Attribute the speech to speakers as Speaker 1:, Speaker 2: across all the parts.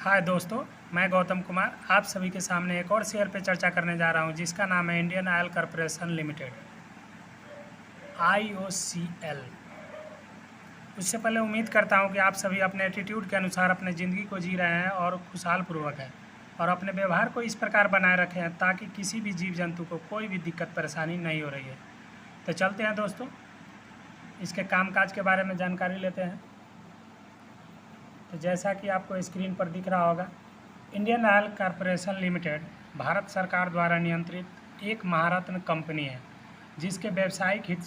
Speaker 1: हाय दोस्तों, मैं गौतम कुमार आप सभी के सामने एक और शेयर पे चर्चा करने जा रहा हूं जिसका नाम है Indian oil corporation limited IOCL। उससे पहले उम्मीद करता हूं कि आप सभी अपने एटीट्यूड के अनुसार अपने ज़िंदगी को जी रहे हैं और खुशहाल पूर्वक हैं और अपने व्यवहार को इस प्रकार बनाए रखे हैं ताकि किसी भी जीव जंतु को कोई भी दिक्कत परेशानी नहीं हो रही है। तो चलते हैं दोस्तों, इसके कामकाज के बारे में जानकारी लेते हैं। तो जैसा कि आपको स्क्रीन पर दिख रहा होगा, Indian oil corporation limited Bharat सरकार द्वारा नियंत्रित एक महारत्न कंपनी है जिसके व्यावसायिक हित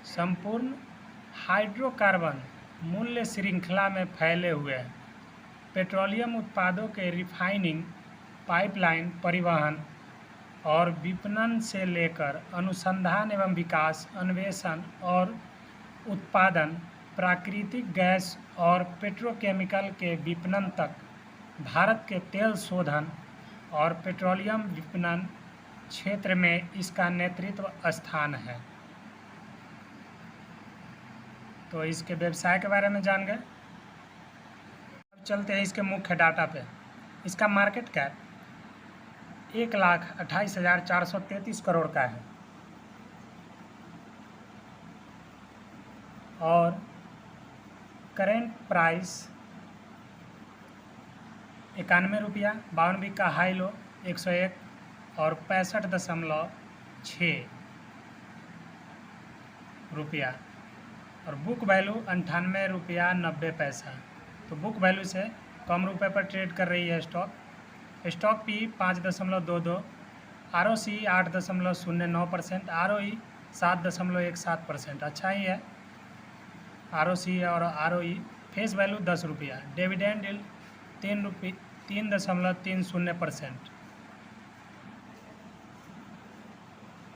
Speaker 1: संपूर्ण हाइड्रोकार्बन मूल्य श्रृंखला में फैले हुए हैं। पेट्रोलियम उत्पादों के रिफाइनिंग, पाइपलाइन, परिवहन और विपणन से लेकर अनुसंधान एवं विकास, अन्वेषण और उत्पादन, प्राकृतिक गैस और पेट्रोकेमिकल के विपणन तक भारत के तेल शोधन और पेट्रोलियम विपणन क्षेत्र में इसका नेतृत्व स्थान है। तो इसके व्यवसाय के बारे में जान गए। अब चलते हैं इसके मुख्य डाटा पे। इसका मार्केट कैप 1,28,433 करोड़ का है और करेंट प्राइस 91 रुपया, 52 का हाई लो 101 और 65.6 रुपया और बुक वैल्यू 98 रुपया 90 पैसा। तो बुक वैल्यू से कम रुपए पर ट्रेड कर रही है स्टॉक पी 5.22, ROC 8.09%, ROE 7.17%। अच्छा ही है ROC और ROE। फेस वैल्यू 10 रुपया, डिविडेंड यील्ड 3.30%।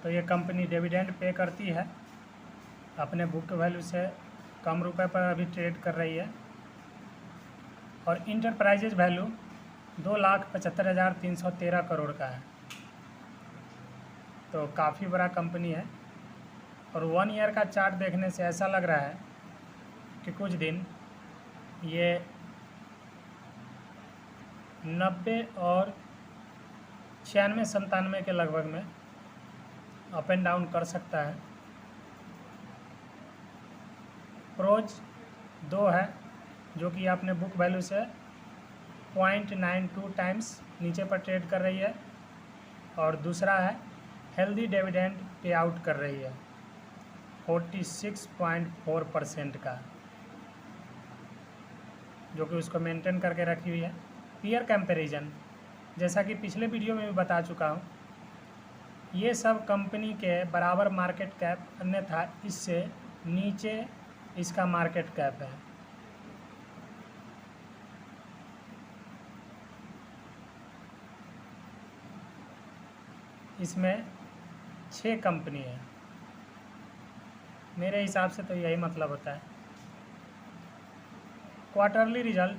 Speaker 1: तो ये कंपनी डिविडेंड पे करती है, अपने बुक वैल्यू से कम रुपए पर अभी ट्रेड कर रही है और इंटरप्राइजेज वैल्यू 2,75,313 करोड़ का है। तो काफ़ी बड़ा कंपनी है और 1 ईयर का चार्ट देखने से ऐसा लग रहा है कि कुछ दिन ये 90 और 96-97 के लगभग में अप एंड डाउन कर सकता है। प्रोज 2 है जो कि अपने बुक वैल्यू से 0.92 टाइम्स नीचे पर ट्रेड कर रही है और दूसरा है हेल्दी डिविडेंड पे आउट कर रही है 46.4% का, जो कि उसको मेंटेन करके रखी हुई है। पीयर कंपैरिजन, जैसा कि पिछले वीडियो में भी बता चुका हूँ, ये सब कंपनी के बराबर मार्केट कैप, अन्यथा इससे नीचे इसका मार्केट कैप है। इसमें 6 कंपनी है, मेरे हिसाब से तो यही मतलब होता है। क्वार्टरली रिजल्ट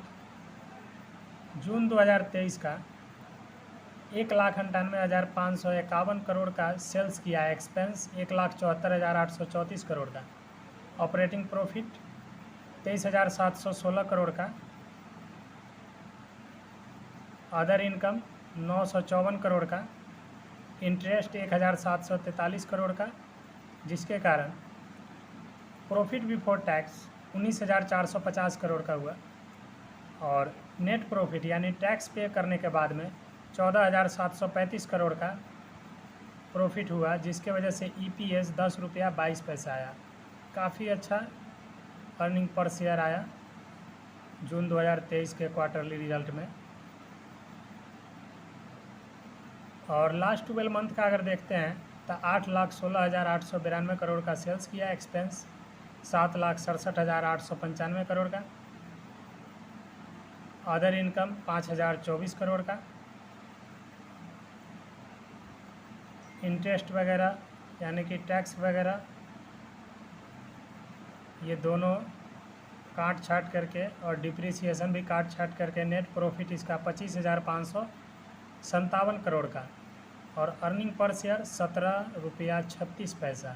Speaker 1: जून 2023 का 1,98,551 करोड़ का सेल्स किया है, एक्सपेंस 1,74,834 करोड़ का, ऑपरेटिंग प्रॉफिट 23,716 करोड़ का, अदर इनकम 954 करोड़ का, इंटरेस्ट 1,743 करोड़ का, जिसके कारण प्रॉफिट बिफोर टैक्स 19,450 करोड़ का हुआ और नेट प्रॉफिट यानी टैक्स पे करने के बाद में 14,735 करोड़ का प्रॉफिट हुआ, जिसके वजह से EPS 10 रुपया 22 पैसा आया। काफ़ी अच्छा अर्निंग पर शेयर आया जून 2023 के क्वार्टरली रिजल्ट में। और लास्ट 12 मंथ का अगर देखते हैं तो 8,16,892 करोड़ का सेल्स किया, एक्सपेंस 7,67,895 करोड़ का, अदर इनकम 5,024 करोड़ का, इंटरेस्ट वगैरह यानी कि टैक्स वगैरह ये दोनों काट छाट करके और डिप्रिसिएशन भी काट छाट करके नेट प्रॉफिट इसका 25,557 करोड़ का और अर्निंग पर शेयर 17 रुपया 36 पैसा।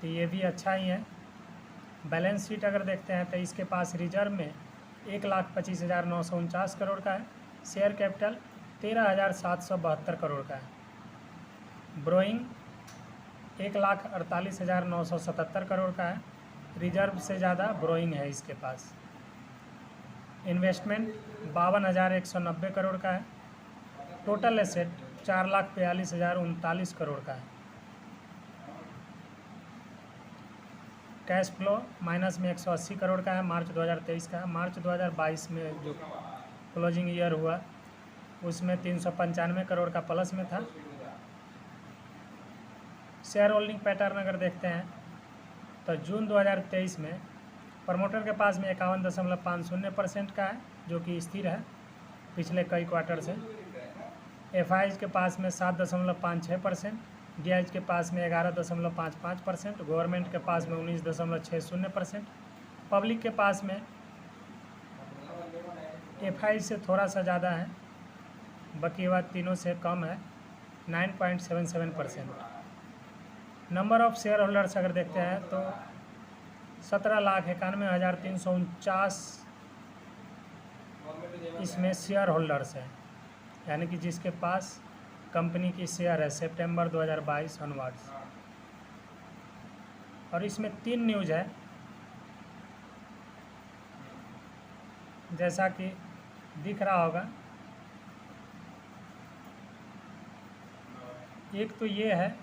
Speaker 1: तो ये भी अच्छा ही है। बैलेंस शीट अगर देखते हैं तो इसके पास रिजर्व में 1,25,949 करोड़ का है। शेयर कैपिटल 13,772 करोड़ का है। ब्रोइंग 1,48,977 करोड़ का है। रिजर्व से ज़्यादा ब्रोइंग है इसके पास। इन्वेस्टमेंट 52,190 करोड़ का है। टोटल एसेट 4,42,039 करोड़ का है। कैश फ्लो माइनस में 180 करोड़ का है मार्च 2023 का। मार्च 2022 में जो क्लोजिंग ईयर हुआ उसमें 395 करोड़ का प्लस में था। शेयर होल्डिंग पैटर्न अगर देखते हैं तो जून 2023 में प्रमोटर के पास में 51.50% का है जो कि स्थिर है पिछले कई क्वार्टर से। एफआईज के पास में 7.56%, डीआईज के पास में 11.55%, गवर्नमेंट के पास में 19.60%, पब्लिक के पास में एफआईज से थोड़ा सा ज़्यादा है, बकीवाद तीनों से कम है 9.77%। नंबर ऑफ शेयर होल्डर्स अगर देखते हैं तो 17,91,349 इसमें शेयर होल्डर्स हैं, यानी कि जिसके पास कंपनी की शेयर है सितंबर 2022 ऑनवर्ड्स। और इसमें 3 न्यूज़ है जैसा कि दिख रहा होगा। एक तो ये है,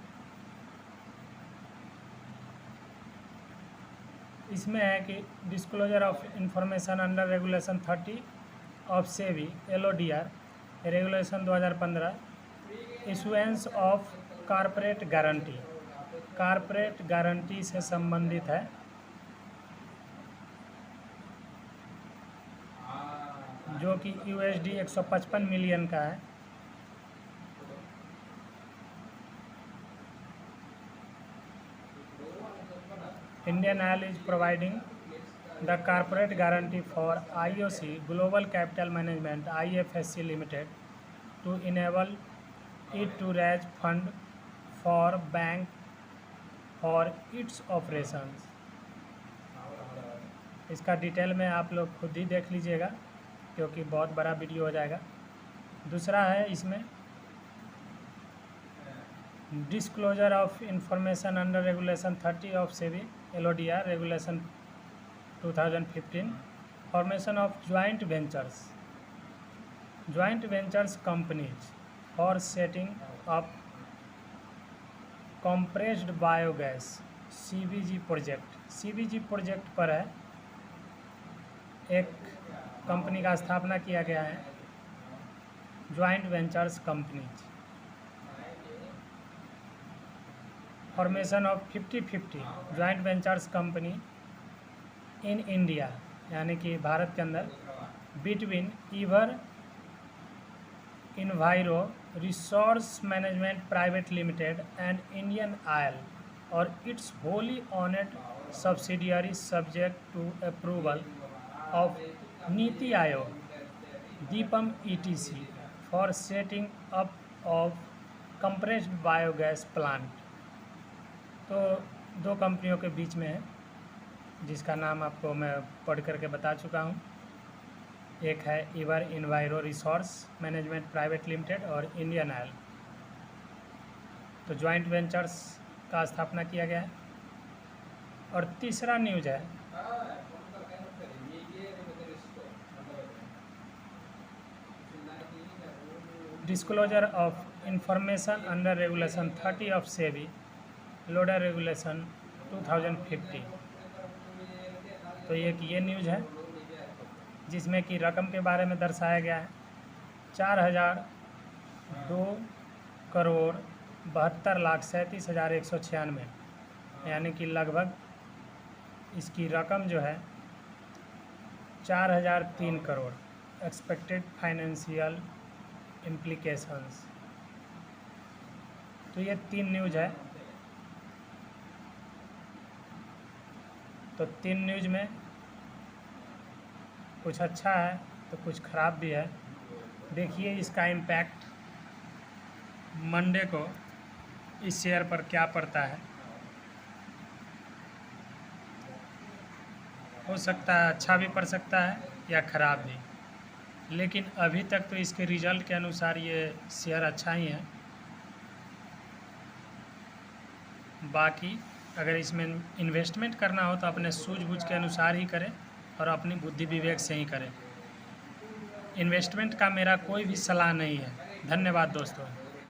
Speaker 1: इसमें है कि disclosure of information under regulation 30 of SEBI LODR regulation 2015, issuance of corporate guarantee, corporate guarantee से संबंधित है। जो कि USD 155 मिलियन का है। Indian Oil is providing the corporate guarantee for IOC Global Capital Management IFSC Limited to enable it to raise fund for bank for its operations। इसका detail में आप लोग खुद ही देख लीजिएगा क्योंकि बहुत बड़ा वीडियो हो जाएगा। दूसरा है इसमें disclosure of information under regulation 30 of SEBI LODR regulation 2015, formation of joint ventures companies for setting up compressed biogas CBG project पर है। एक कंपनी का स्थापना किया गया है, joint ventures companies. Formation of 50-50 joint ventures company in India, यानी कि भारत के अंदर, between Ever Enviro Resource Management Private Limited and Indian Oil और its wholly owned subsidiary subject to approval of NITI Aayog DIPAM ETC for setting up of compressed biogas plant. तो 2 कंपनियों के बीच में है जिसका नाम आपको मैं पढ़ करके बता चुका हूँ। एक है Ever Enviro Resource Management Private Limited और इंडियन ऑयल। तो ज्वाइंट वेंचर्स का स्थापना किया गया है। और तीसरा न्यूज़ है disclosure of information under regulation 30 of SEBI LODR regulation 2050। तो ये न्यूज़ है जिसमें कि रकम के बारे में दर्शाया गया है 4,02,72,37,196, यानी कि लगभग इसकी रकम जो है 4,003 करोड़। Expected financial implications. तो ये 3 न्यूज़ है। तो 3 न्यूज़ में कुछ अच्छा है तो कुछ ख़राब भी है। देखिए इसका इम्पैक्ट मंडे को इस शेयर पर क्या पड़ता है। हो सकता है अच्छा भी पड़ सकता है या ख़राब भी, लेकिन अभी तक तो इसके रिज़ल्ट के अनुसार ये शेयर अच्छा ही है। बाकी अगर इसमें इन्वेस्टमेंट करना हो तो अपने सूझबूझ के अनुसार ही करें और अपनी बुद्धि विवेक से ही करें। इन्वेस्टमेंट का मेरा कोई भी सलाह नहीं है। धन्यवाद दोस्तों।